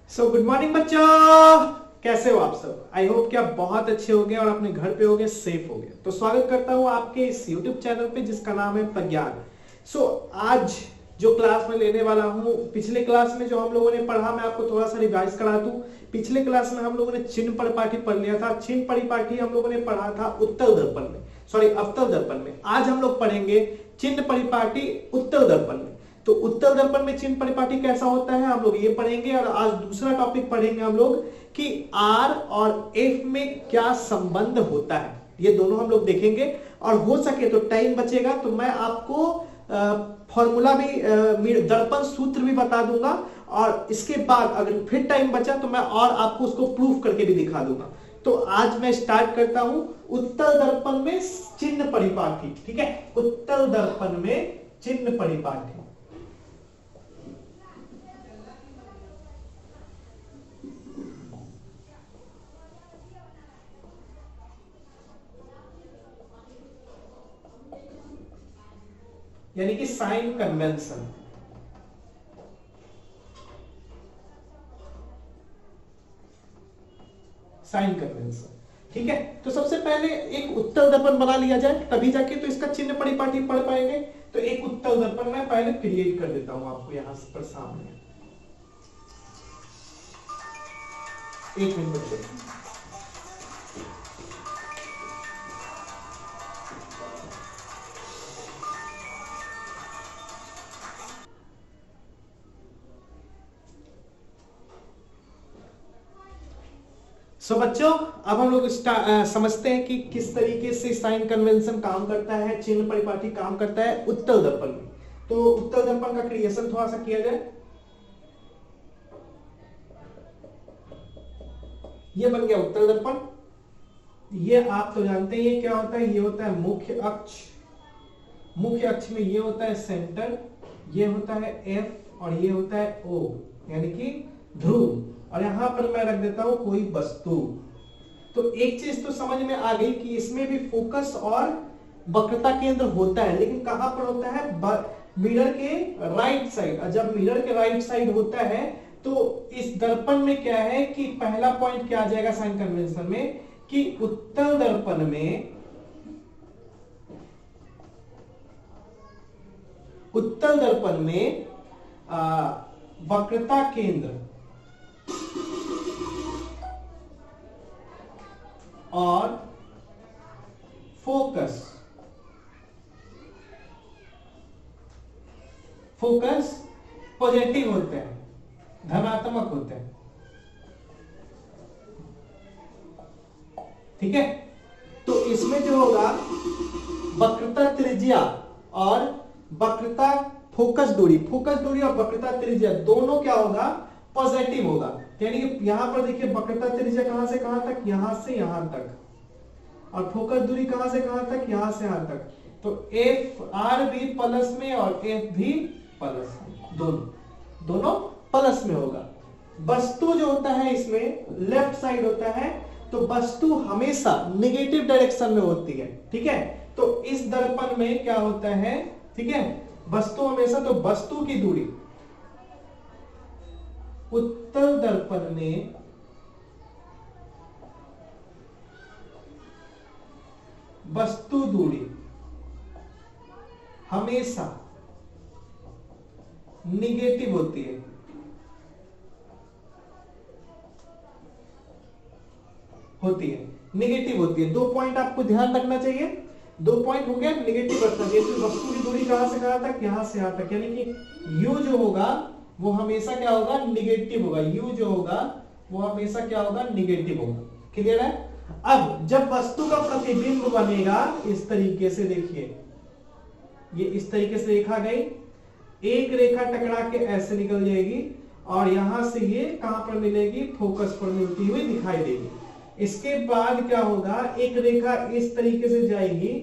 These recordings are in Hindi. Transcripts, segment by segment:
गुड मॉर्निंग बच्चों। कैसे हो आप सब? आई होप कि आप बहुत अच्छे होंगे और अपने घर पे होंगे, सेफ होंगे। तो स्वागत करता हूं आपके इस YouTube चैनल पे जिसका नाम है प्रज्ञान। आज जो क्लास में लेने वाला हूं, पिछले क्लास में जो हम लोगों ने पढ़ा मैं आपको थोड़ा सा रिवाइज करा दूं। पिछले क्लास में हम लोगों ने चिन्ह परिपाटी पढ़ लिया था। चिन्ह परिपाटी हम लोगों ने पढ़ा था उत्तल दर्पण में, सॉरी अवतल दर्पण में। आज हम लोग पढ़ेंगे चिन्ह परिपाटी उत्तल दर्पण में। तो उत्तल दर्पण में चिन्ह परिपाटी कैसा होता है हम लोग ये पढ़ेंगे। और आज दूसरा टॉपिक पढ़ेंगे हम लोग कि आर और एफ में क्या संबंध होता है, ये दोनों हम लोग देखेंगे। और हो सके तो टाइम बचेगा तो मैं आपको फॉर्मूला भी, दर्पण सूत्र भी बता दूंगा। और इसके बाद अगर फिर टाइम बचा तो मैं और आपको उसको प्रूफ करके भी दिखा दूंगा। तो आज मैं स्टार्ट करता हूं उत्तल दर्पण में चिन्ह परिपाटी। ठीक है, उत्तल दर्पण में चिन्ह परिपाटी। यानी कि साइन कन्वेंशन। साइन कन्वेंशन, ठीक है। तो सबसे पहले एक उत्तल दर्पण बना लिया जाए, तभी जाके तो इसका चिन्ह परिपाटी पढ़ पाएंगे। तो एक उत्तल दर्पण मैं पहले क्रिएट कर देता हूं आपको यहां पर सामने। एक मिनट बच्चों। बच्चों अब हम लोग समझते हैं कि किस तरीके से साइन कन्वेंशन काम करता है, चिन्ह परिपाटी काम करता है उत्तल दर्पण में। तो उत्तल दर्पण का क्रिएशन थोड़ा सा किया जाए। ये बन गया उत्तल दर्पण। ये आप तो जानते हैं ये क्या होता है। ये होता है मुख्य अक्ष। मुख्य अक्ष में ये होता है सेंटर, ये होता है एफ और ये होता है ओ, यानी कि ध्रुव। और यहां पर मैं रख देता हूं कोई वस्तु। तो एक चीज तो समझ में आ गई कि इसमें भी फोकस और वक्रता केंद्र होता है, लेकिन कहां पर होता है? मिरर के राइट साइड। और जब मिरर के राइट साइड होता है तो इस दर्पण में क्या है कि पहला पॉइंट क्या आ जाएगा साइन कन्वेंशन में कि उत्तल दर्पण में, उत्तल दर्पण में वक्रता केंद्र और फोकस पॉजिटिव होते हैं, धनात्मक होते हैं। ठीक है, तो इसमें जो होगा वक्रता त्रिज्या और वक्रता फोकस दूरी और वक्रता त्रिज्या दोनों क्या होगा? पॉजिटिव होगा। यानी कि यहां पर देखिए वक्रता त्रिज्या कहां से कहां तक? यहां से यहां तक। और फोकस दूरी कहां से कहां तक? यहां से यहां तक। तो एफ आर भी प्लस में और एफ भी प्लस में, दोनों प्लस में होगा। वस्तु जो होता है इसमें लेफ्ट साइड होता है, तो वस्तु हमेशा नेगेटिव डायरेक्शन में होती है। ठीक है, तो इस दर्पण में क्या होता है? ठीक है, वस्तु हमेशा, तो वस्तु की दूरी उत्तल दर्पण में वस्तु दूरी हमेशा निगेटिव होती है। निगेटिव होती है। 2 पॉइंट आपको ध्यान रखना चाहिए। 2 पॉइंट हो गया, निगेटिव रखना चाहिए। तो वस्तु की दूरी कहां से कहां तक? यहां से यहां तक। यानी कि यू जो होगा वो हमेशा क्या होगा? निगेटिव होगा। यू जो होगा वो हमेशा क्या होगा? निगेटिव होगा। क्लियर है? अब जब वस्तु का प्रतिबिंब बनेगा इस तरीके से, देखिए ये इस तरीके से रेखा गई, एक रेखा टकरा के ऐसे निकल जाएगी और यहां से ये कहां पर मिलेगी? फोकस पर मिलती हुई दिखाई देगी। इसके बाद क्या होगा? एक रेखा इस तरीके से जाएगी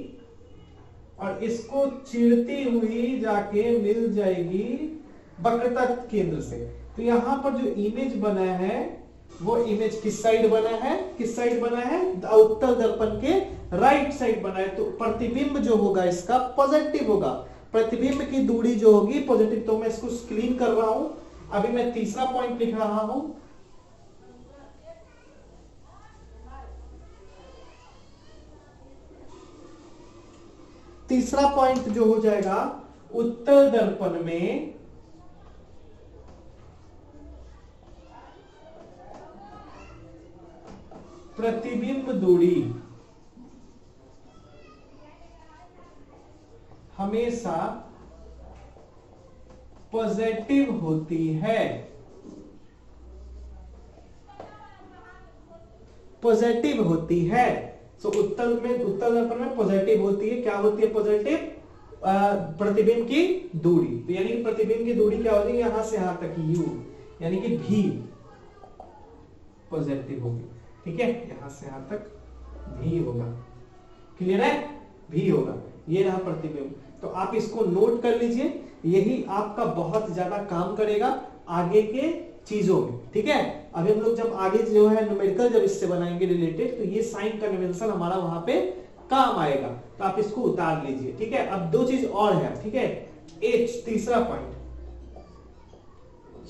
और इसको चिरती हुई जाके मिल जाएगी वक्रता केंद्र से। तो यहां पर जो इमेज बना है वो इमेज किस साइड बना है? किस साइड बना है? उत्तल दर्पण के राइट साइड बना है। तो प्रतिबिंब जो होगा इसका पॉजिटिव होगा। प्रतिबिंब की दूरी जो होगी पॉजिटिव। तो मैं इसको स्क्रीन कर रहा हूं। अभी मैं तीसरा पॉइंट लिख रहा हूं। तीसरा पॉइंट जो हो जाएगा, उत्तल दर्पण में प्रतिबिंब दूरी हमेशा पॉजिटिव होती है। पॉजिटिव होती है। सो उत्तल दर्पण में पॉजिटिव होती है। क्या होती है पॉजिटिव? प्रतिबिंब की दूरी। तो यानी कि प्रतिबिंब की दूरी क्या होगी, यहां से यहां तक u, यानी कि भी पॉजिटिव होगी। ठीक है, यहां से यहां तक भी होगा। क्लियर है? भी होगा। ये रहा प्रतिबिंब। तो आप इसको नोट कर लीजिए, यही आपका बहुत ज्यादा काम करेगा आगे के चीजों में। ठीक है, अभी हम लोग जब आगे जो है न्यूमेरिकल जब इससे बनाएंगे रिलेटेड, तो ये साइन कन्वेंशन हमारा वहां पे काम आएगा। तो आप इसको उतार लीजिए। ठीक है, अब दो चीज और है। ठीक है, एच, तीसरा पॉइंट,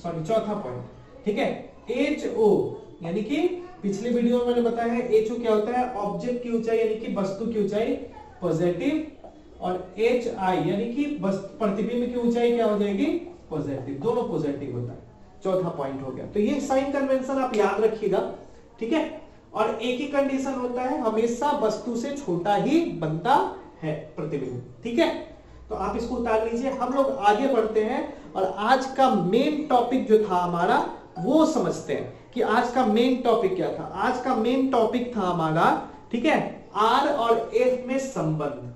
सॉरी चौथा पॉइंट। ठीक है, एच ओ, यानी कि पिछले वीडियो में मैंने बताया है एच ओ क्या होता है, ऑब्जेक्ट की ऊंचाई यानी कि वस्तु की ऊंचाई पॉजिटिव, और एच आई यानी कि प्रतिबिंब की ऊंचाई क्या हो जाएगी, पॉजिटिव। दोनों पॉजिटिव होता है। चौथा पॉइंट हो गया। तो ये साइन कन्वेंशन आप याद रखिएगा। ठीक है, और एक ही कंडीशन होता है, हमेशा वस्तु से छोटा ही बनता है प्रतिबिंब। ठीक है, तो आप इसको उतार लीजिए। हम लोग आगे बढ़ते हैं और आज का मेन टॉपिक जो था हमारा वो समझते हैं कि आज का मेन टॉपिक क्या था। आज का मेन टॉपिक था हमारा, ठीक है, आर और एफ में संबंध।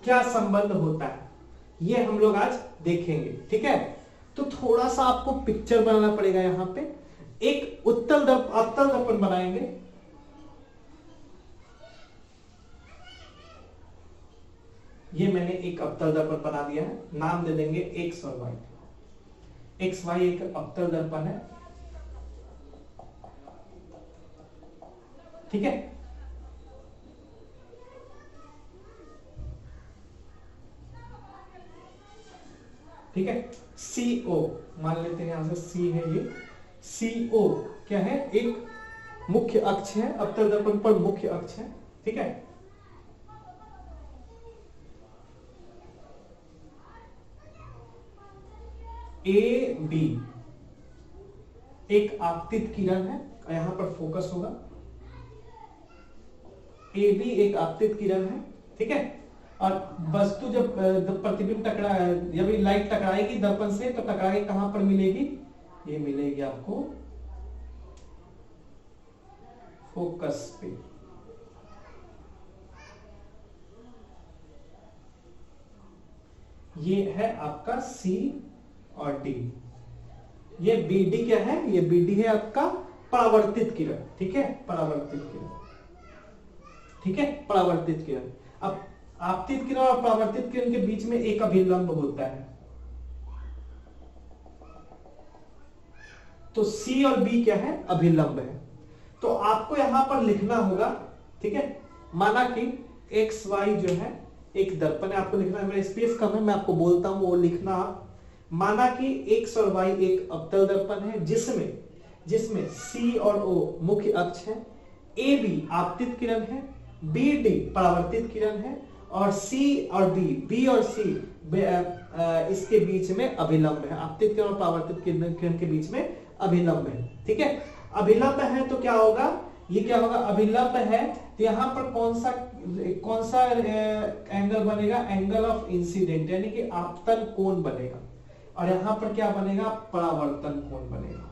क्या संबंध होता है ये हम लोग आज देखेंगे। ठीक है, तो थोड़ा सा आपको पिक्चर बनाना पड़ेगा। यहां पे एक अवतल दर्पण बनाएंगे। ये मैंने एक अवतल दर्पण बना दिया है, नाम दे देंगे एक्स और वाई। एक्स वाई एक अवतल दर्पण है। ठीक है, ठीक है, CO मान लेते हैं, यहां से C है ये। CO क्या है, एक मुख्य अक्ष है, अवतल दर्पण पर मुख्य अक्ष है। ठीक है, AB एक आपतित किरण है, यहां पर फोकस होगा। AB एक आपतित किरण है। ठीक है, और वस्तु जब प्रतिबिंब जब लाइट टकराएगी दर्पण से, तो टकराएगी कहां पर मिलेगी, ये मिलेगी आपको फोकस पे। ये है आपका C और D। ये BD क्या है, ये BD है आपका परावर्तित किरण। ठीक है, परावर्तित किरण। ठीक है, परावर्तित किरण। अब आपतित किरण और परावर्तित किरण के बीच में एक अभिलंब होता है। तो C और B क्या है, अभिलंब है। तो आपको यहां पर लिखना होगा। ठीक है, माना कि एक्स वाई जो है एक दर्पण है, आपको लिखना है, मेरा स्पेस कम है, मैं आपको बोलता हूं वो लिखना। माना कि एक्स और वाई एक अवतल दर्पण है जिसमें C और O मुख्य अक्ष है, AB आपतित किरण है, BD परावर्तित किरण है, और C और B और C इसके बीच में अभिलंब है। आपतित किरण और परावर्तित किरण के बीच में अभिलंब है। ठीक है, अभिलंब है तो क्या होगा, ये क्या होगा, अभिलंब है तो यहां पर कौन सा एंगल बनेगा, एंगल ऑफ इंसिडेंट, यानी कि आपतन कोण बनेगा। और यहां पर क्या बनेगा, परावर्तन कोण बनेगा।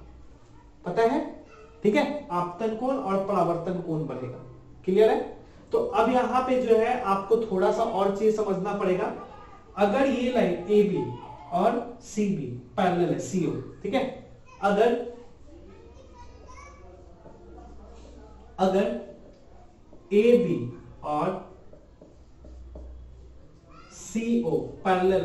पता है? ठीक है, आपतन कोण और परावर्तन कोण बनेगा। क्लियर है? तो अब यहां पे जो है आपको थोड़ा सा और चीज समझना पड़ेगा। अगर ये लाइन AB और CB पैरेलल है CO, ठीक है, अगर AB और CO parallel,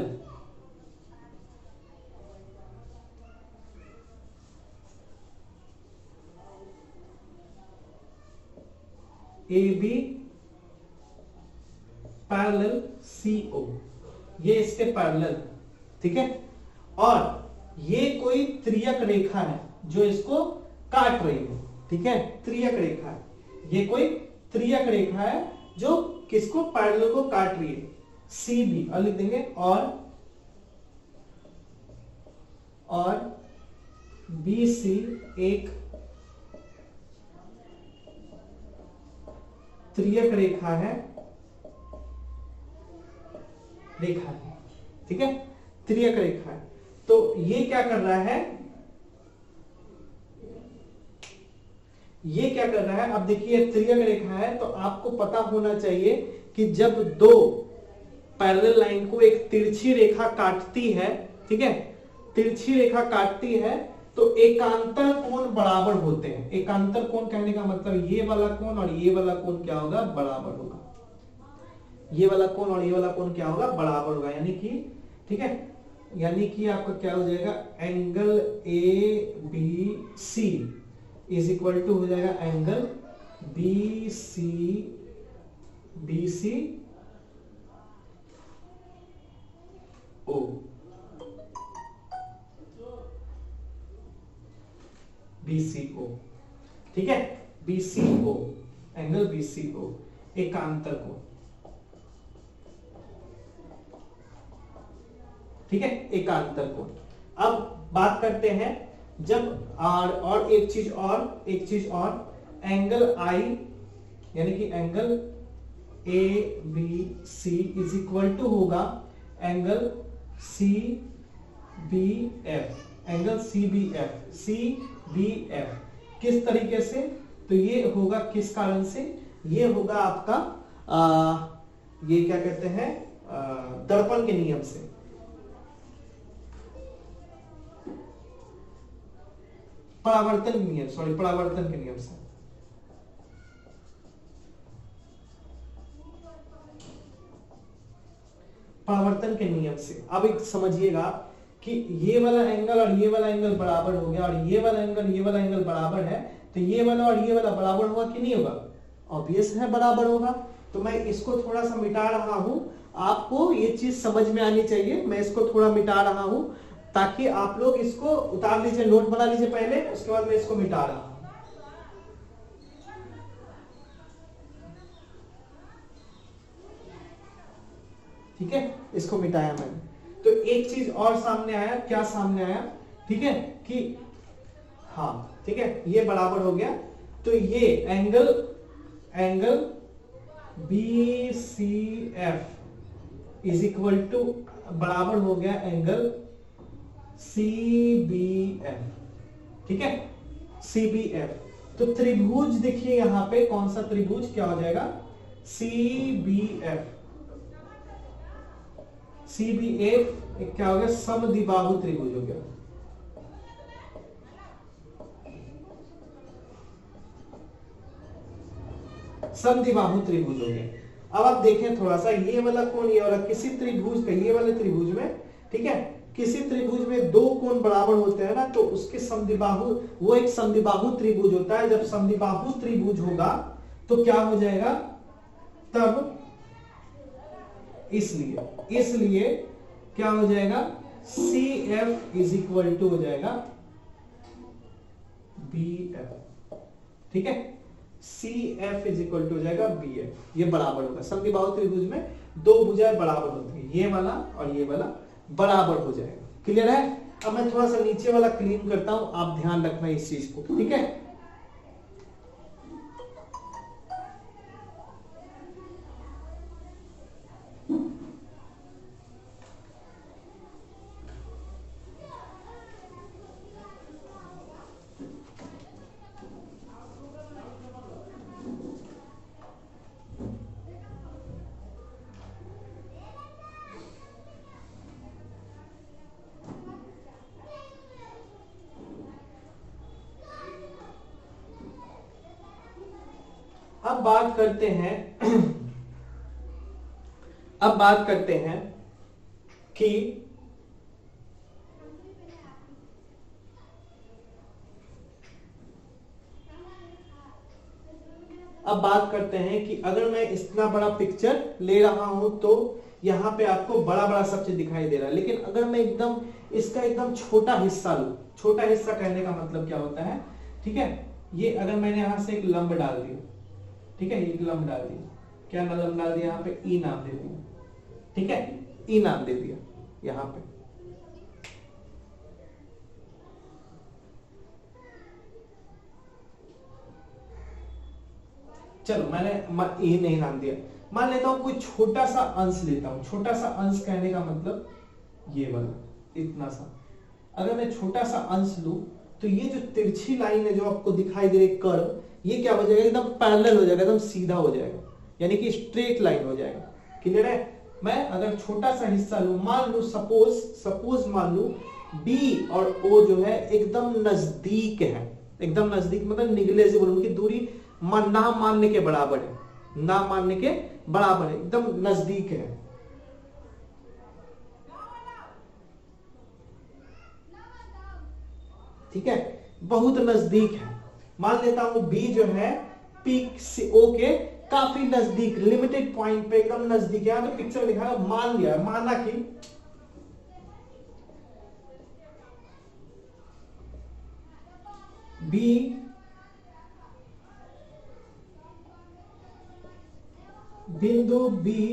AB parallel CO, ये इसके पैरेलल, ठीक है। और ये कोई त्रियक रेखा है जो इसको काट रही है, ठीक है, त्रियक रेखा है, ये कोई त्रियक रेखा है जो किसको, पैरेलल को काट रही है, CB, और लिख देंगे और BC एक त्रियक रेखा है, ठीक है, त्रियक रेखा है। तो ये क्या कर रहा है, अब देखिए त्रियक रेखा है, तो आपको पता होना चाहिए कि जब दो पैरेलल लाइन को एक तिरछी रेखा काटती है, ठीक है, तिरछी रेखा काटती है, तो एकांतर कोण बराबर होते हैं। एकांतर कोण कहने का मतलब ये वाला कोण और ये वाला कोण क्या होगा, बराबर होगा। ये वाला कोण और ये वाला कोण क्या होगा, बराबर होगा, यानी कि, ठीक है, यानी कि आपका क्या हो जाएगा, angle ABC is equal to हो जाएगा एंगल BC O, BCO, ठीक है, BCO, एंगल BCO, एकांतर कोण, ठीक है, एकांतर कोण। अब बात करते हैं जब और एक चीज और एंगल I यानी कि angle ABC is equal to होगा एंगल CBF, एंगल CBF किस तरीके से, तो ये होगा किस कारण से, ये होगा आपका ये क्या कहते हैं, दर्पण के नियम से, परावर्तन के नियम से, परावर्तन के नियम से। अब एक समझिएगा कि ये वाला एंगल और ये वाला एंगल बराबर हो गया, और ये वाला एंगल बराबर है, तो ये वाला और ये वाला बराबर होगा कि नहीं होगा, ऑब्वियस है बराबर होगा। तो मैं इसको थोड़ा सा मिटा रहा हूं, आपको ये चीज समझ में आनी चाहिए, मैं इसको थोड़ा मिटा रहा हूं ताकि आप लोग इसको उतार लीजिए, नोट बना लीजिए पहले, उसके बाद मैं इसको मिटा रहा हूं। ठीक है, इसको मिटाया मैंने, तो एक चीज और सामने आया, क्या सामने आया, ठीक है, कि हाँ, ठीक है, ये बराबर हो गया, तो ये angle BCF is equal to बराबर हो गया एंगल CBF, ठीक है, CBF। तो त्रिभुज देखिए यहां पे कौन सा त्रिभुज क्या हो जाएगा, CBF क्या हो गया, समद्विबाहु त्रिभुज हो गया। समद्विबाहु त्रिभुज हो गया। अब आप देखें थोड़ा सा, ये वाला कोण, ये वाला, किसी त्रिभुज का, ये वाले त्रिभुज में, ठीक है, किसी त्रिभुज में दो कोण बराबर होते हैं ना, तो उसके समद्विबाहु, वो एक समद्विबाहु त्रिभुज होता है। जब समद्विबाहु त्रिभुज होगा तो क्या हो जाएगा, तब इसलिए क्या हो जाएगा, CF इज इक्वल टू हो जाएगा BF, ठीक है, CF इज इक्वल टू हो जाएगा BF, ये बराबर होगा। समद्विबाहु त्रिभुज में दो भुजाएं बराबर होती है, ये वाला और ये वाला बराबर हो जाएगा। क्लियर है। अब मैं थोड़ा सा नीचे वाला क्लीन करता हूं, आप ध्यान रखना इस चीज को, ठीक है। अब बात करते हैं कि अब बात करते हैं कि अगर मैं इतना बड़ा पिक्चर ले रहा हूं तो यहां पे आपको बड़ा बड़ा सब चीज दिखाई दे रहा है, लेकिन अगर मैं एकदम इसका एकदम छोटा हिस्सा लूं, छोटा हिस्सा कहने का मतलब क्या होता है, ठीक है, ये अगर मैंने यहां से एक लंब डाल दिया, ठीक है, एक लंब डाल दिया, क्या लंब डाल दिया, यहां पे ई नाम दे दिया, ठीक है, ई नाम दे दिया यहां पे, चलो मैंने ए नहीं नाम दिया, मान लेता हूं कोई छोटा सा अंश लेता हूं, छोटा सा अंश कहने का मतलब ये वाला इतना सा, अगर मैं छोटा सा अंश लूं तो ये जो तिरछी लाइन है जो आपको दिखाई दे रही कर्व, ये क्या हो जाएगा, एकदम पैरेलल हो जाएगा, एकदम सीधा हो जाएगा, यानी कि स्ट्रेट लाइन हो जाएगा। क्लियर है? मैं अगर छोटा सा हिस्सा लूं, मान लूं सपोज मान लूं बी और ओ जो है एकदम नजदीक है, एकदम नजदीक मतलब निगलेजिबल, उनकी दूरी ना मानने के बराबर है, ना मानने के बराबर है, एकदम नजदीक है। ठीक है, बहुत नजदीक है। मान लेता हूं बी जो है पीक से ओ के काफी नजदीक, लिमिटेड पॉइंट पे एकदम नजदीक है। तो पिक्चर दिखा, मान लिया, माना कि बी बिंदु बी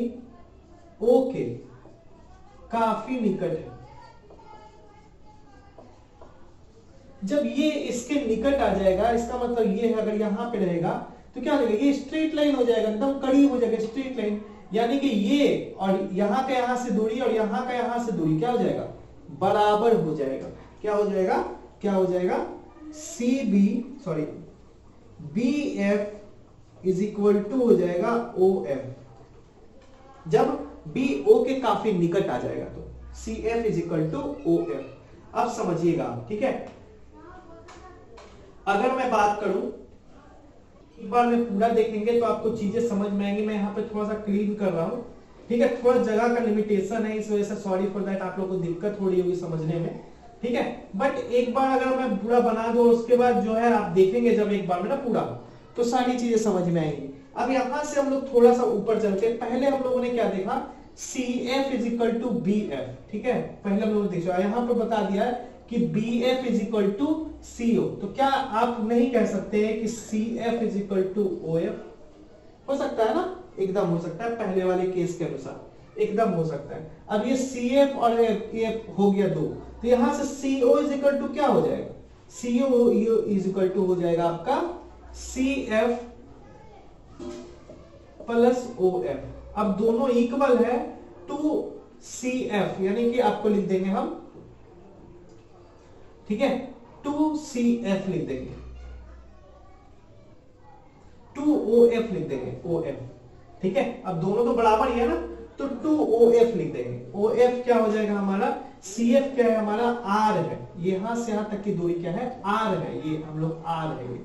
ओ के काफी निकट है। जब ये इसके निकट आ जाएगा, इसका मतलब ये है, अगर यहां पे रहेगा तो क्या हो जाएगा, ये स्ट्रेट लाइन हो जाएगा, एकदम करीब हो जाएगा, स्ट्रेट लाइन, यानी कि ये और यहां का यहां से दूरी और यहां का यहां से दूरी क्या हो जाएगा, बराबर हो जाएगा। क्या हो जाएगा, क्या हो जाएगा, B F is equal to हो जाएगा ओ एफ। जब बी ओ के काफी निकट आ जाएगा तो C F is equal to O F. अब समझिएगा, ठीक है, अगर मैं बात करूं, एक बार में पूरा देखेंगे तो आपको चीजें समझ में आएंगी। मैं यहाँ पे थोड़ा सा क्लीन कर रहा हूँ, ठीक है, थोड़ा जगह का लिमिटेशन है, इस वजह से सॉरी फॉर दैट, आप लोगों को दिक्कत हो रही होगी समझने में, ठीक है। बट एक बार अगर मैं पूरा बना दूं, उसके बाद जो है आप देखेंगे जब एक बार में ना पूरा, तो सारी चीजें समझ में आएंगी। अब यहां से हम लोग थोड़ा सा ऊपर चलते हैं। पहले हम लोगों ने क्या देखा, C F is equal to B F, ठीक है, पहले हम लोगों ने देखा, यहाँ पर बता दिया है कि B F is equal to C O. तो क्या आप नहीं कह सकते हैं कि C F is equal to O F? हो सकता है ना, एकदम हो सकता है, पहले वाले केस के अनुसार एकदम हो सकता है। अब ये सी एफ और एफ हो गया दो, तो यहां से C O is equal to क्या हो जाएगा, C O is equal to हो जाएगा आपका C F plus O F. अब दोनों इक्वल है टू सी एफ, यानी कि आपको लिख देंगे हम, ठीक है, टू सी एफ लिख देंगे, टू ओ एफ लिख देंगे, ओ एफ, ठीक है। अब दोनों तो बराबर ही है ना, तो टू ओ एफ लिख देंगे। ओ एफ क्या हो जाएगा हमारा, सी एफ क्या है हमारा, आर है, यहां से यहां तक की दूरी क्या है, आर है, ये हम लोग आर है, ये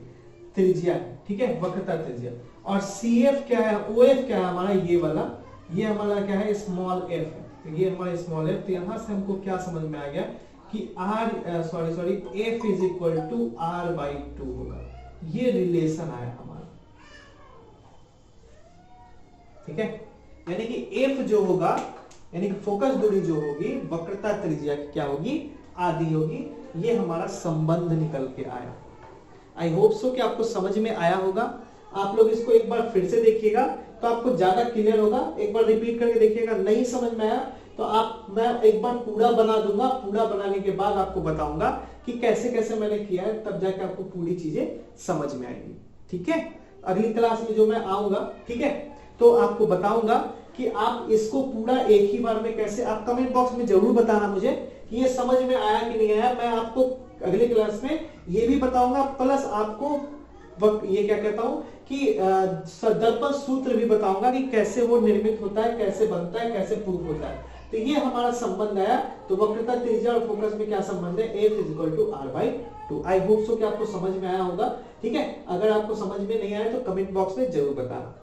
त्रिज्या है, ठीक है, वक्रता त्रिज्या। और सी एफ क्या है, ओ एफ क्या है हमारा, ये वाला, ये हमारा क्या है, स्मॉल एफ है, तो ये हमारा स्मॉल एफ। तो यहां से हमको क्या समझ में आ गया कि R F is equal to R by two होगा, ये रिलेशन आया हमारा, ठीक है। यानी कि एफ जो होगा, यानी कि फोकस दूरी जो होगी, वक्रता त्रिज्या क्या होगी, आदि होगी, ये हमारा संबंध निकल के आया। आई होप सो कि आपको समझ में आया होगा। आप लोग इसको एक बार फिर से देखिएगा तो आपको ज्यादा क्लियर होगा। एक बार रिपीट करके देखिएगा, नहीं समझ में आया तो मैं एक बार पूरा बना दूंगा, पूरा बनाने के बाद आपको बताऊंगा कि कैसे कैसे मैंने किया है, तब जाके आपको पूरी चीजें समझ में आएंगी, ठीक है। अगली क्लास में जो मैं आऊंगा, ठीक है, तो आपको बताऊंगा कि आप इसको पूरा एक ही बार में कैसे, आप कमेंट बॉक्स में जरूर बताना मुझे कि ये समझ में आया कि नहीं आया। मैं आपको अगली क्लास में ये भी बताऊंगा, प्लस आपको ये क्या कहता हूं कि दर्पण सूत्र भी बताऊंगा कि कैसे वो निर्मित होता है, कैसे बनता है, कैसे प्रूफ होता है। तो ये हमारा संबंध आया। तो वक्रता त्रिज्या और फोकस में क्या संबंध है, F is equal to R by two. I hope so कि आपको समझ में आया होगा, ठीक है। अगर आपको समझ में नहीं आया तो कमेंट बॉक्स में जरूर बताना।